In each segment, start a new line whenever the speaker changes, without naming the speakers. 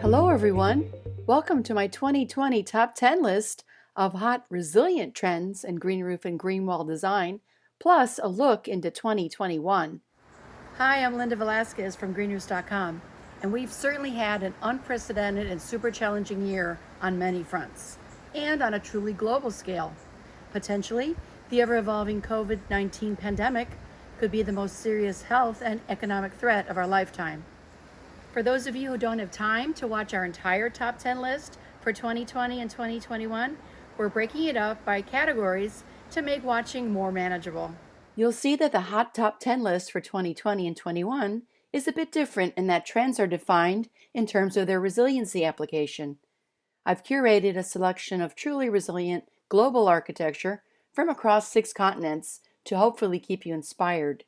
Hello, everyone. Welcome to my 2020 Top 10 list of hot, resilient trends in green roof and green wall design, plus a look into 2021. Hi, I'm Linda Velazquez from Greenroofs.com, and we've certainly had an unprecedented and super challenging year on many fronts, and on a truly global scale. Potentially, the ever-evolving COVID-19 pandemic could be the most serious health and economic threat of our lifetime. For those of you who don't have time to watch our entire top 10 list for 2020 and 2021, we're breaking it up by categories to make watching more manageable. You'll see that the hot top 10 list for 2020 and 21 is a bit different in that trends are defined in terms of their resiliency application. I've curated a selection of truly resilient global architecture from across 6 continents to hopefully keep you inspired.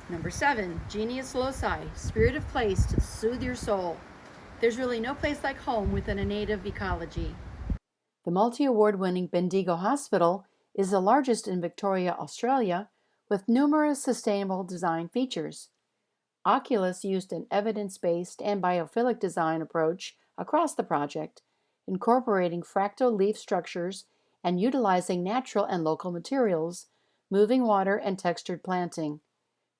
Number 7, Genius Loci, spirit of place to soothe your soul. There's really no place like home within a native ecology. The multi-award-winning Bendigo Hospital is the largest in Victoria, Australia, with numerous sustainable design features. Oculus used an evidence-based and biophilic design approach across the project, incorporating fractal leaf structures and utilizing natural and local materials, moving water and textured planting.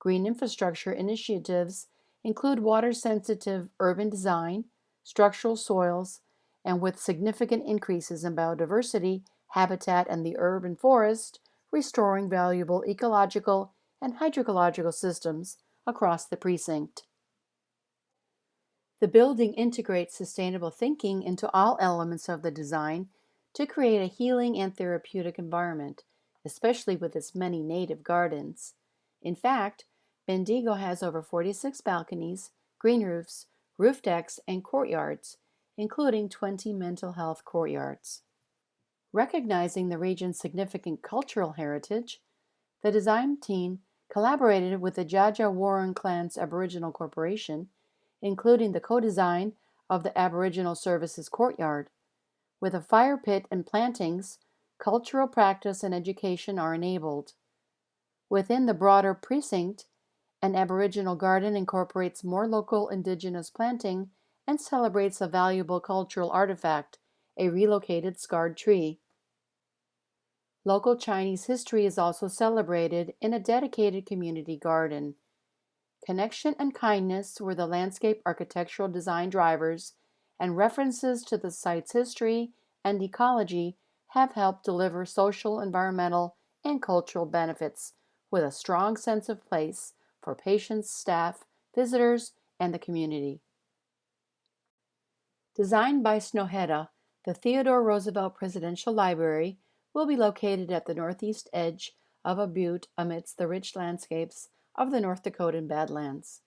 Green infrastructure initiatives include water-sensitive urban design, structural soils, and with significant increases in biodiversity, habitat, and the urban forest, restoring valuable ecological and hydrological systems across the precinct. The building integrates sustainable thinking into all elements of the design to create a healing and therapeutic environment, especially with its many native gardens. In fact, Bendigo has over 46 balconies, green roofs, roof decks, and courtyards, including 20 mental health courtyards. Recognizing the region's significant cultural heritage, the design team collaborated with the Jaja Warren Clan's Aboriginal Corporation, including the co-design of the Aboriginal Services Courtyard. With a fire pit and plantings, cultural practice and education are enabled. Within the broader precinct, an Aboriginal garden incorporates more local indigenous planting and celebrates a valuable cultural artifact, a relocated scarred tree. Local Chinese history is also celebrated in a dedicated community garden. Connection and kindness were the landscape architectural design drivers, and references to the site's history and ecology have helped deliver social, environmental, and cultural benefits with a strong sense of place for patients, staff, visitors, and the community. Designed by Snøhetta, the Theodore Roosevelt Presidential Library will be located at the northeast edge of a butte amidst the rich landscapes of the North Dakotan Badlands.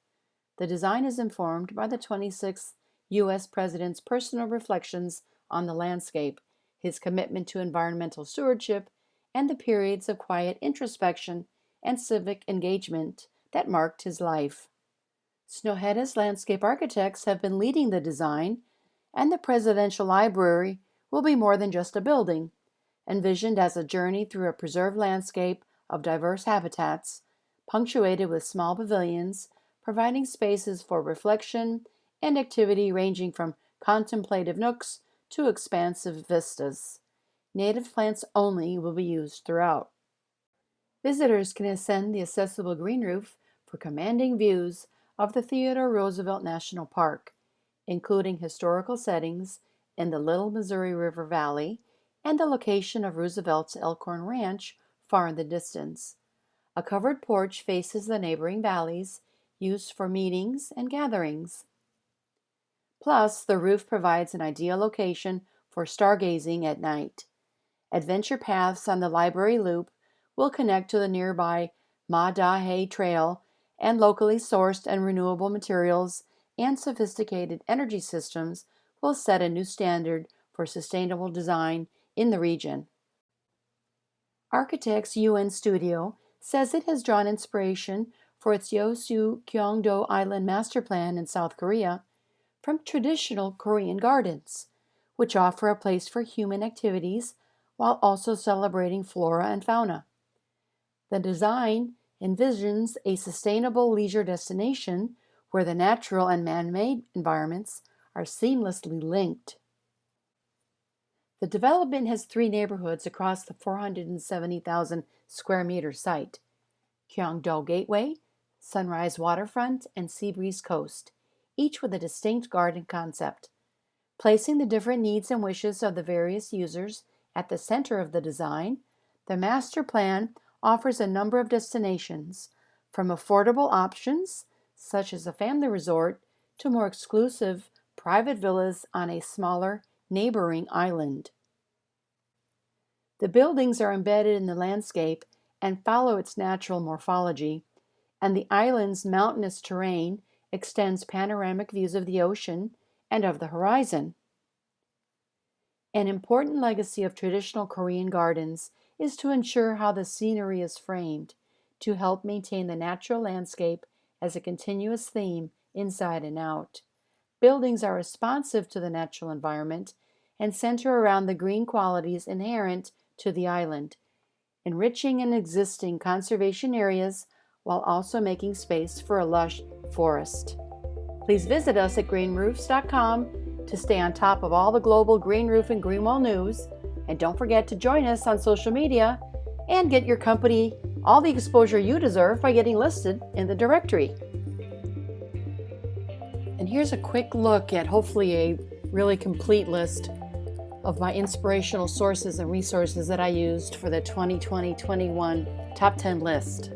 The design is informed by the 26th U.S. President's personal reflections on the landscape, his commitment to environmental stewardship, and the periods of quiet introspection and civic engagement that marked his life. Snøhetta's landscape architects have been leading the design, and the Presidential Library will be more than just a building, envisioned as a journey through a preserved landscape of diverse habitats, punctuated with small pavilions, providing spaces for reflection and activity ranging from contemplative nooks to expansive vistas. Native plants only will be used throughout. Visitors can ascend the accessible green roof for commanding views of the Theodore Roosevelt National Park, including historical settings in the Little Missouri River Valley and the location of Roosevelt's Elkhorn Ranch far in the distance. A covered porch faces the neighboring valleys, used for meetings and gatherings. Plus, the roof provides an ideal location for stargazing at night. Adventure paths on the library loop will connect to the nearby Ma Da Trail, and locally sourced and renewable materials and sophisticated energy systems will set a new standard for sustainable design in the region. Architects UN Studio says it has drawn inspiration for its Yeosu Gyeongdo Island master plan in South Korea from traditional Korean gardens, which offer a place for human activities while also celebrating flora and fauna. The design envisions a sustainable leisure destination where the natural and man-made environments are seamlessly linked. The development has 3 neighborhoods across the 470,000 square meter site: Gyeongdo Gateway, Sunrise Waterfront, and Seabreeze Coast, each with a distinct garden concept. Placing the different needs and wishes of the various users at the center of the design, the master plan offers a number of destinations, from affordable options, such as a family resort, to more exclusive private villas on a smaller neighboring island. The buildings are embedded in the landscape and follow its natural morphology, and the island's mountainous terrain extends panoramic views of the ocean and of the horizon. An important legacy of traditional Korean gardens is to ensure how the scenery is framed, to help maintain the natural landscape as a continuous theme inside and out. Buildings are responsive to the natural environment and center around the green qualities inherent to the island, enriching an existing conservation areas while also making space for a lush forest. Please visit us at Greenroofs.com to stay on top of all the global green roof and green wall news, and don't forget to join us on social media and get your company all the exposure you deserve by getting listed in the directory. And here's a quick look at hopefully a really complete list of my inspirational sources and resources that I used for the 2020-21 Top 10 list.